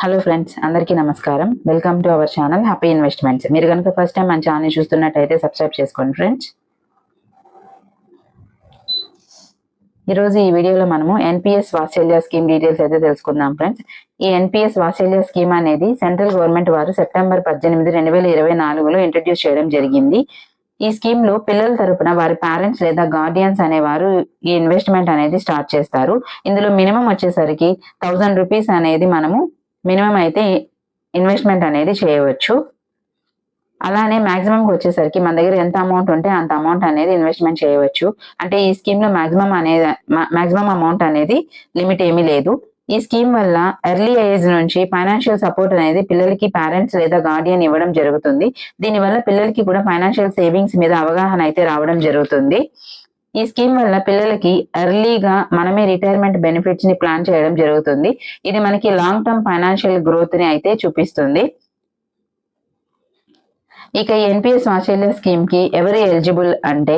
Hello friends, అందరికీ నమస్కారం. Welcome to our channel happy investments. మీరు కనుక ఫస్ట్ టైం మన ఛానల్ చూస్తున్నట్టయితే సబ్స్క్రైబ్ చేసుకోండి ఫ్రెండ్స్. ఈరోజు ఈ వీడియోలో మనము ఎన్పిఎస్ వాత్సల్య స్కీమ్ డీటెయిల్స్ అయితే తెలుసుకుందాం ఫ్రెండ్స్. ఈ ఎన్పిఎస్ వాత్సల్య స్కీమ్ అనేది సెంట్రల్ గవర్నమెంట్ వారు సెప్టెంబర్ 18, 2024లో ఇంట్రడ్యూస్ చేయడం జరిగింది. ఈ స్కీమ్ లో పిల్లల తరపున వారి పేరెంట్స్ లేదా గార్డియన్స్ అనేవారు ఈ ఇన్వెస్ట్మెంట్ అనేది స్టార్ట్ చేస్తారు. ఇందులో మినిమం వచ్చేసరికి 1000 రూపీస్ అనేది మనము మినిమం అయితే ఇన్వెస్ట్మెంట్ అనేది చేయవచ్చు. అలానే మాక్సిమంకి వచ్చేసరికి మన దగ్గర ఎంత అమౌంట్ ఉంటే అంత అమౌంట్ అనేది ఇన్వెస్ట్మెంట్ చేయవచ్చు. అంటే ఈ స్కీమ్ లో మాక్సిమం అమౌంట్ అనేది లిమిట్ ఏమీ లేదు. ఈ స్కీమ్ వల్ల ఎర్లీ ఏజ్ నుంచి ఫైనాన్షియల్ సపోర్ట్ అనేది పిల్లలకి పేరెంట్స్ లేదా గార్డియన్ ఇవ్వడం జరుగుతుంది. దీనివల్ల పిల్లలకి కూడా ఫైనాన్షియల్ సేవింగ్స్ మీద అవగాహన అయితే రావడం జరుగుతుంది. ఈ స్కీమ్ వల్ల పిల్లలకి ఎర్లీగా మనమే రిటైర్మెంట్ బెనిఫిట్స్ ని ప్లాన్ చేయడం జరుగుతుంది. ఇది మనకి లాంగ్ టర్మ్ ఫైనాన్షియల్ గ్రోత్ ని అయితే చూపిస్తుంది. ఇక ఈ ఎన్పిఎస్ వాత్సల్య స్కీమ్ కి ఎవరు ఎలిజిబుల్ అంటే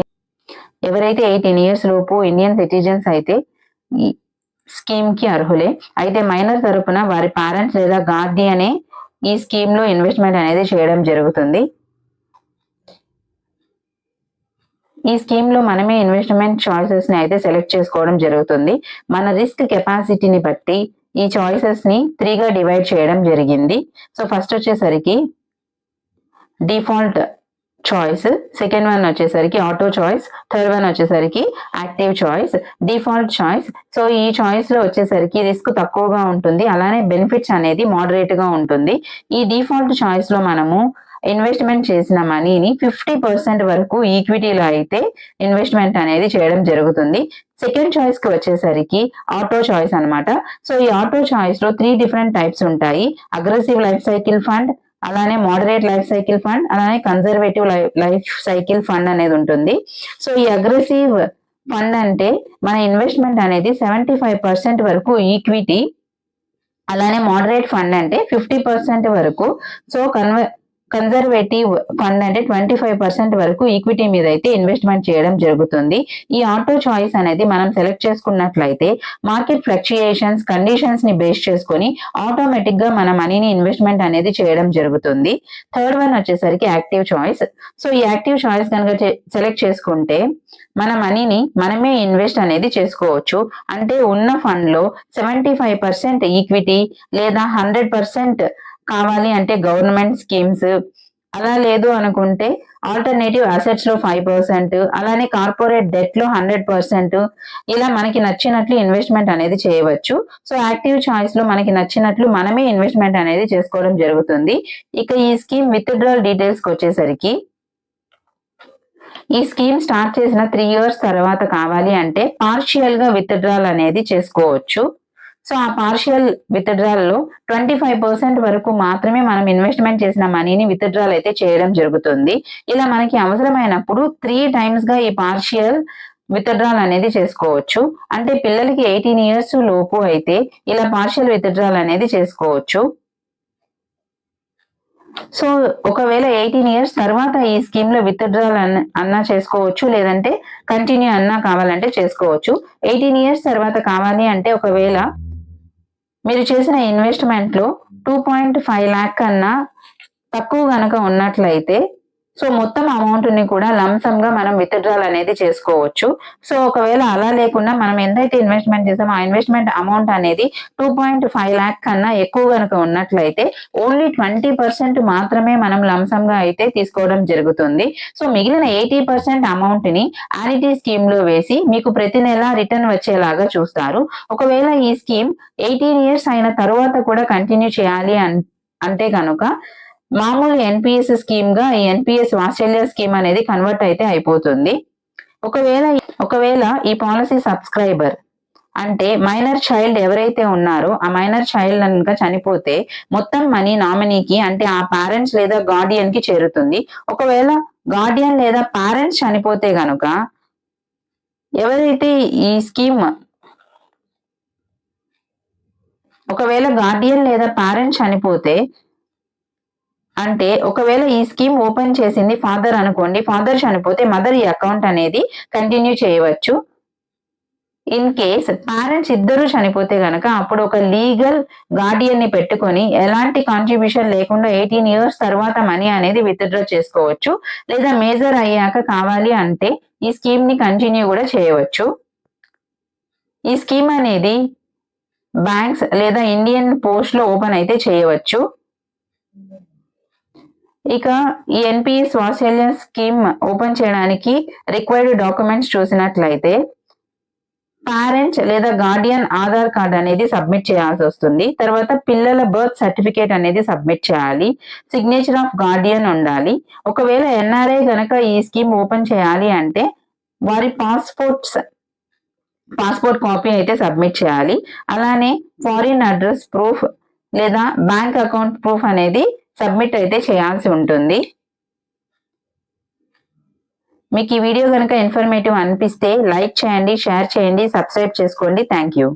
ఎవరైతే 18 years లోపు ఇండియన్ సిటిజన్స్ అయితే ఈ స్కీమ్ కి అర్హులే. అయితే మైనర్ తరపున వారి పేరెంట్స్ లేదా గార్డియనే ఈ స్కీమ్ లో ఇన్వెస్ట్మెంట్ అనేది చేయడం జరుగుతుంది. ఈ స్కీమ్ లో మనమే ఇన్వెస్ట్మెంట్ చాయిసెస్ ని అయితే సెలెక్ట్ చేసుకోవడం జరుగుతుంది. మన రిస్క్ కెపాసిటీని బట్టి ఈ చాయిసెస్ ని 3గా డివైడ్ చేయడం జరిగింది. సో ఫస్ట్ వచ్చేసరికి డిఫాల్ట్ చాయిస్, సెకండ్ వన్ వచ్చేసరికి ఆటో చాయిస్, థర్డ్ వన్ వచ్చేసరికి active choice. Default choice, so ఈ చాయిస్ లో వచ్చేసరికి రిస్క్ తక్కువగా ఉంటుంది, అలానే బెనిఫిట్స్ అనేది మోడరేట్ గా ఉంటుంది. ఈ డిఫాల్ట్ చాయిస్ లో మనము ఇన్వెస్ట్మెంట్ చేసిన మనీని 50% వరకు ఈక్విటీలో అయితే ఇన్వెస్ట్మెంట్ అనేది చేయడం జరుగుతుంది. సెకండ్ చాయిస్ కి వచ్చేసరికి ఆటో చాయిస్ అనమాట. సో ఈ ఆటో చాయిస్ లో 3 different టైప్స్ ఉంటాయి. అగ్రెసివ్ లైఫ్ సైకిల్ ఫండ్, అలానే మోడరేట్ లైఫ్ సైకిల్ ఫండ్, అలానే కన్జర్వేటివ్ లైఫ్ సైకిల్ ఫండ్ అనేది ఉంటుంది. సో ఈ అగ్రెసివ్ ఫండ్ అంటే మన ఇన్వెస్ట్మెంట్ అనేది 75% వరకు ఈక్విటీ, అలానే మోడరేట్ ఫండ్ అంటే 50% వరకు, సో కన్జర్వేటివ్ ఫండ్ అంటే 25% వరకు ఈక్విటీ మీద అయితే ఇన్వెస్ట్మెంట్ చేయడం జరుగుతుంది. ఈ ఆటో చాయిస్ అనేది మనం సెలెక్ట్ చేసుకున్నట్లయితే మార్కెట్ ఫ్లక్చుయేషన్స్ కండిషన్స్ ని బేస్ చేసుకొని ఆటోమేటిక్ గా మన మనీని ఇన్వెస్ట్మెంట్ అనేది చేయడం జరుగుతుంది. థర్డ్ వన్ వచ్చేసరికి యాక్టివ్ చాయిస్. సో ఈ యాక్టివ్ చాయిస్ కనుక సెలెక్ట్ చేసుకుంటే మన మనీని మనమే ఇన్వెస్ట్ అనేది చేసుకోవచ్చు. అంటే ఉన్న ఫండ్ లో 75% ఈక్విటీ లేదా 100% కావాలి అంటే గవర్నమెంట్ స్కీమ్స్, అలా లేదు అనుకుంటే ఆల్టర్నేటివ్ అసెట్స్ లో 5%, అలానే కార్పొరేట్ డెట్ లో 100%, ఇలా మనకి నచ్చినట్లు ఇన్వెస్ట్మెంట్ అనేది చేయవచ్చు. సో యాక్టివ్ చాయిస్ లో మనకి నచ్చినట్లు మనమే ఇన్వెస్ట్మెంట్ అనేది చేసుకోవడం జరుగుతుంది. ఇక ఈ స్కీమ్ విత్డ్రాల్ డీటెయిల్స్ కి వచ్చేసరికి ఈ స్కీమ్ స్టార్ట్ చేసిన 3 years తర్వాత కావాలి అంటే పార్షియల్ గా విత్డ్రాల్ అనేది చేసుకోవచ్చు. సో ఆ పార్షియల్ విత్డ్రాల్ లో 25% వరకు మాత్రమే మనం ఇన్వెస్ట్మెంట్ చేసిన మనీని విత్డ్రాల్ అయితే చేయడం జరుగుతుంది. ఇలా మనకి అవసరమైనప్పుడు 3 times గా ఈ పార్షియల్ విత్డ్రాల్ అనేది చేసుకోవచ్చు. అంటే పిల్లలకి 18 years లోపు అయితే ఇలా పార్షియల్ విత్డ్రాల్ అనేది చేసుకోవచ్చు. సో ఒకవేళ 18 years తర్వాత ఈ స్కీమ్ లో విత్డ్రాల్ అన్నా చేసుకోవచ్చు, లేదంటే కంటిన్యూ అన్నా కావాలంటే చేసుకోవచ్చు. 18 years తర్వాత కావాలి అంటే ఒకవేళ మీరు చేసిన ఇన్వెస్ట్మెంట్ లో 2.5 lakh కన్నా తక్కువ గనక ఉన్నట్లయితే సో మొత్తం అమౌంట్ ని కూడా లంసమ్ గా మనం విత్డ్రాల్ అనేది చేసుకోవచ్చు. సో ఒకవేళ అలా లేకుండా మనం ఎంతైతే ఇన్వెస్ట్మెంట్ చేసామో ఆ ఇన్వెస్ట్మెంట్ అమౌంట్ అనేది 2.5 lakh కన్నా ఎక్కువ గనక ఉన్నట్లయితే ఓన్లీ 20% మాత్రమే మనం లంసమ్ గా అయితే తీసుకోవడం జరుగుతుంది. సో మిగిలిన 80% అమౌంట్ ని యానిటీ స్కీమ్ లో వేసి మీకు ప్రతి నెల రిటర్న్ వచ్చేలాగా చూస్తారు. ఒకవేళ ఈ స్కీమ్ 18 years అయిన తర్వాత కూడా కంటిన్యూ చేయాలి అంటే కనుక మామూలు ఎన్పిఎస్ స్కీమ్ గా ఈ ఎన్పిఎస్ వాత్సల్య స్కీమ్ అనేది కన్వర్ట్ అయితే అయిపోతుంది. ఒకవేళ ఈ పాలసీ సబ్స్క్రైబర్ అంటే మైనర్ చైల్డ్ ఎవరైతే ఉన్నారో ఆ మైనర్ చైల్డ్ కనుక చనిపోతే మొత్తం మనీ నామినీకి అంటే ఆ పేరెంట్స్ లేదా గార్డియన్ కి చేరుతుంది. ఒకవేళ గార్డియన్ లేదా పేరెంట్స్ చనిపోతే గనుక ఎవరైతే ఈ స్కీమ్ ఒకవేళ గార్డియన్ లేదా పేరెంట్స్ చనిపోతే అంటే ఒకవేళ ఈ స్కీమ్ ఓపెన్ చేసింది ఫాదర్ అనుకోండి, ఫాదర్ చనిపోతే మదర్ ఈ అకౌంట్ అనేది కంటిన్యూ చేయవచ్చు. ఇన్ కేస్ పేరెంట్స్ ఇద్దరు చనిపోతే గనక అప్పుడు ఒక లీగల్ గార్డియన్ ని పెట్టుకొని ఎలాంటి కాంట్రిబ్యూషన్ లేకుండా 18 years తర్వాత మనీ అనేది విత్డ్రా చేసుకోవచ్చు. లేదా మేజర్ అయ్యాక కావాలి అంటే ఈ స్కీమ్ ని కంటిన్యూ కూడా చేయవచ్చు. ఈ స్కీమ్ అనేది బ్యాంక్స్ లేదా ఇండియన్ పోస్ట్ లో ఓపెన్ అయితే చేయవచ్చు. ఇక ఈ ఎన్పిఎస్ వాత్సల్య స్కీమ్ ఓపెన్ చేయడానికి రిక్వైర్డ్ డాక్యుమెంట్స్ చూసినట్లయితే పేరెంట్స్ లేదా గార్డియన్ ఆధార్ కార్డ్ అనేది సబ్మిట్ చేయాల్సి వస్తుంది. తర్వాత పిల్లల బర్త్ సర్టిఫికేట్ అనేది సబ్మిట్ చేయాలి. సిగ్నేచర్ ఆఫ్ గార్డియన్ ఉండాలి. ఒకవేళ ఎన్ఆర్ఐ గనక ఈ స్కీమ్ ఓపెన్ చేయాలి అంటే వారి పాస్పోర్ట్ కాపీ అయితే సబ్మిట్ చేయాలి. అలానే ఫారిన్ అడ్రస్ ప్రూఫ్ లేదా బ్యాంక్ అకౌంట్ ప్రూఫ్ అనేది సబ్మిట్ అయితే చేయాల్సి ఉంటుంది. మీకు ఈ వీడియో కనుక ఇన్ఫర్మేటివ్ అనిపిస్తే లైక్ చేయండి, షేర్ చేయండి, సబ్స్క్రైబ్ చేసుకోండి. Thank you.